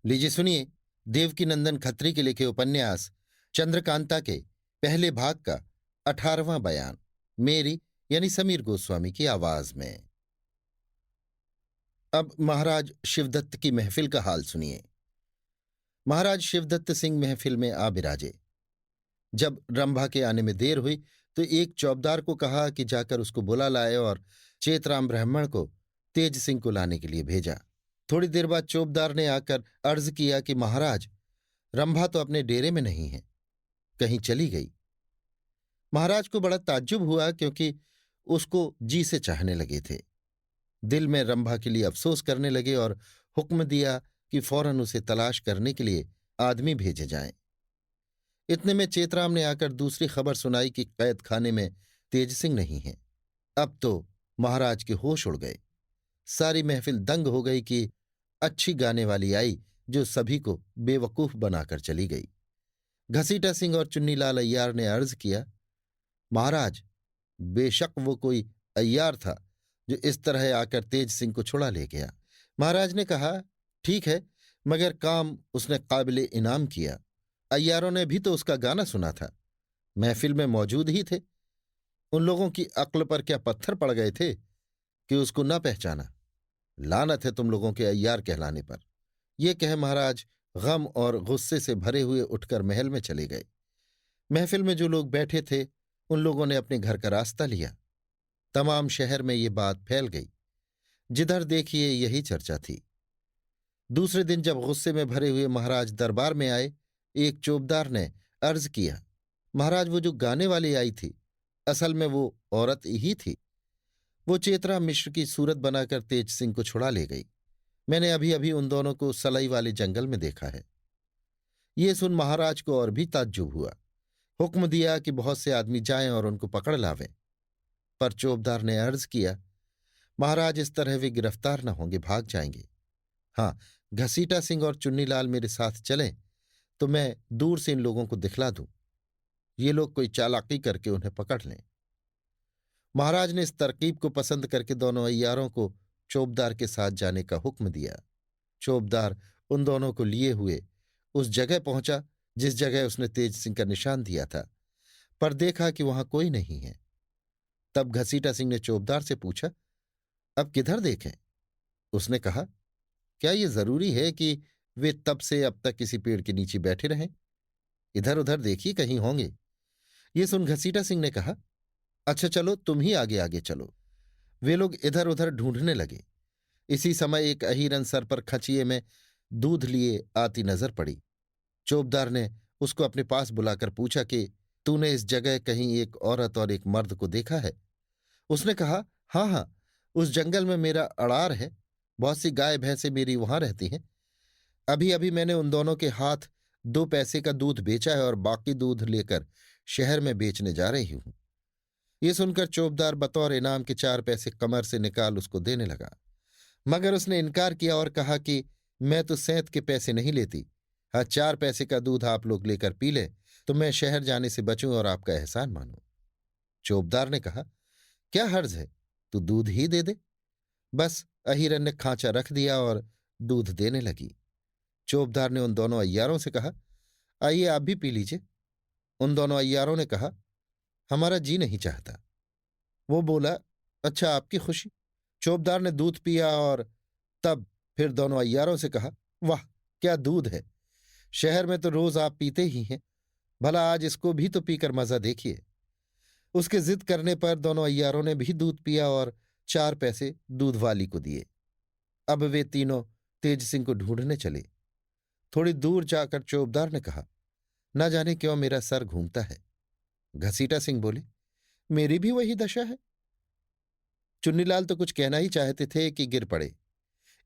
लीजिए सुनिए, देवकीनंदन खत्री के लिखे उपन्यास चंद्रकांता के पहले भाग का 18वां बयान मेरी यानी समीर गोस्वामी की आवाज में। अब महाराज शिवदत्त की महफिल का हाल सुनिए। महाराज शिवदत्त सिंह महफिल में आ बिराजे। जब रंभा के आने में देर हुई तो एक चौबदार को कहा कि जाकर उसको बुला लाए और चेतराम ब्राह्मण को तेज सिंह को लाने के लिए भेजा। थोड़ी देर बाद चौबदार ने आकर अर्ज किया कि महाराज, रंभा तो अपने डेरे में नहीं है, कहीं चली गई। महाराज को बड़ा ताज्जुब हुआ, क्योंकि उसको जी से चाहने लगे थे। दिल में रंभा के लिए अफसोस करने लगे और हुक्म दिया कि फौरन उसे तलाश करने के लिए आदमी भेजे जाएं। इतने में चेतराम ने आकर दूसरी खबर सुनाई कि कैद खाने में तेज सिंह नहीं है। अब तो महाराज के होश उड़ गए। सारी महफिल दंग हो गई कि अच्छी गाने वाली आई जो सभी को बेवकूफ बनाकर चली गई। घसीटा सिंह और चुन्नीलाल अय्यार ने अर्ज किया, महाराज, बेशक वो कोई अय्यार था जो इस तरह आकर तेज सिंह को छुड़ा ले गया। महाराज ने कहा, ठीक है, मगर काम उसने काबिले इनाम किया। अय्यारों ने भी तो उसका गाना सुना था, महफिल में मौजूद ही थे। उन लोगों की अक्ल पर क्या पत्थर पड़ गए थे कि उसको न पहचाना। लानत है तुम लोगों के अय्यार कहलाने पर। ये कह महाराज गम और गुस्से से भरे हुए उठकर महल में चले गए। महफिल में जो लोग बैठे थे उन लोगों ने अपने घर का रास्ता लिया। तमाम शहर में ये बात फैल गई। जिधर देखिए यही चर्चा थी। दूसरे दिन जब गुस्से में भरे हुए महाराज दरबार में आए, एक चौबदार ने अर्ज किया, महाराज, वो जो गाने वाली आई थी, असल में वो औरत ही थी। वो चेतरा मिश्र की सूरत बनाकर तेज सिंह को छुड़ा ले गई। मैंने अभी अभी उन दोनों को सलई वाले जंगल में देखा है। ये सुन महाराज को और भी ताज्जुब हुआ। हुक्म दिया कि बहुत से आदमी जाएं और उनको पकड़ लावें। पर चौबदार ने अर्ज किया, महाराज, इस तरह वे गिरफ्तार न होंगे, भाग जाएंगे। हाँ, घसीटा सिंह और चुन्नीलाल मेरे साथ चलें तो मैं दूर से इन लोगों को दिखला दूं। ये लोग कोई चालाकी करके उन्हें पकड़ लें। महाराज ने इस तरकीब को पसंद करके दोनों अय्यारों को चौबदार के साथ जाने का हुक्म दिया। चौबदार उन दोनों को लिए हुए उस जगह पहुंचा जिस जगह उसने तेज सिंह का निशान दिया था, पर देखा कि वहां कोई नहीं है। तब घसीटा सिंह ने चौबदार से पूछा, अब किधर देखें? उसने कहा, क्या ये जरूरी है कि वे तब से अब तक किसी पेड़ के नीचे बैठे रहें? इधर उधर देखिए, कहीं होंगे। ये सुन घसीटा सिंह ने कहा, अच्छा चलो, तुम ही आगे आगे चलो। वे लोग इधर उधर ढूंढने लगे। इसी समय एक अहीरन सर पर खचिए में दूध लिए आती नजर पड़ी। चौबदार ने उसको अपने पास बुलाकर पूछा कि तूने इस जगह कहीं एक औरत और एक मर्द को देखा है? उसने कहा, हाँ हाँ, उस जंगल में मेरा अड़ार है। बहुत सी गाय भैंसें मेरी वहां रहती हैं। अभी अभी मैंने उन दोनों के हाथ 2 पैसे का दूध बेचा है और बाकी दूध लेकर शहर में बेचने जा रही हूं। ये सुनकर चौबदार बतौर इनाम के 4 पैसे कमर से निकाल उसको देने लगा, मगर उसने इनकार किया और कहा कि मैं तो सेंत के पैसे नहीं लेती। हाँ, 4 पैसे का दूध आप लोग लेकर पी लें तो मैं शहर जाने से बचूं और आपका एहसान मानूं। चौबदार ने कहा, क्या हर्ज है, तू दूध ही दे दे। बस अहीरन ने खांचा रख दिया और दूध देने लगी। चौबदार ने उन दोनों अय्यारों से कहा, आइए आप भी पी लीजिए। उन दोनों अय्यारों ने कहा, हमारा जी नहीं चाहता। वो बोला, अच्छा, आपकी खुशी। चौबदार ने दूध पिया और तब फिर दोनों अय्यारों से कहा, वाह, क्या दूध है! शहर में तो रोज आप पीते ही हैं, भला आज इसको भी तो पीकर मजा देखिए। उसके जिद करने पर दोनों अय्यारों ने भी दूध पिया और 4 पैसे दूध वाली को दिए। अब वे तीनों तेज सिंह को ढूंढने चले। थोड़ी दूर जाकर चौबदार ने कहा, न जाने क्यों मेरा सर घूमता है। घसीटा सिंह बोले, मेरी भी वही दशा है। चुन्नीलाल तो कुछ कहना ही चाहते थे कि गिर पड़े।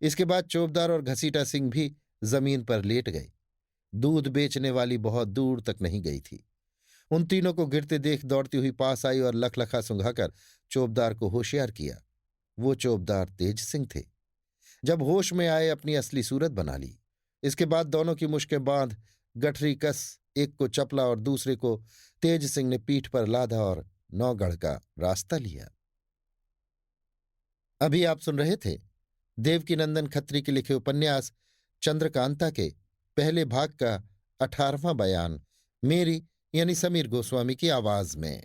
इसके बाद चौबदार और घसीटा सिंह भी जमीन पर लेट गए। दूध बेचने वाली बहुत दूर तक नहीं गई थी। उन तीनों को गिरते देख दौड़ती हुई पास आई और लखलखा सुंघाकर चौबदार को होशियार किया। वो चौबदार तेज सिंह थे। जब होश में आए अपनी असली सूरत बना ली। इसके बाद दोनों की मुश्कें बांध गठरी कस एक को चपला और दूसरे को तेज सिंह ने पीठ पर लादा और नौगढ़ का रास्ता लिया। अभी आप सुन रहे थे देवकीनंदन खत्री के लिखे उपन्यास चंद्रकांता के पहले भाग का 18वां बयान मेरी यानी समीर गोस्वामी की आवाज में।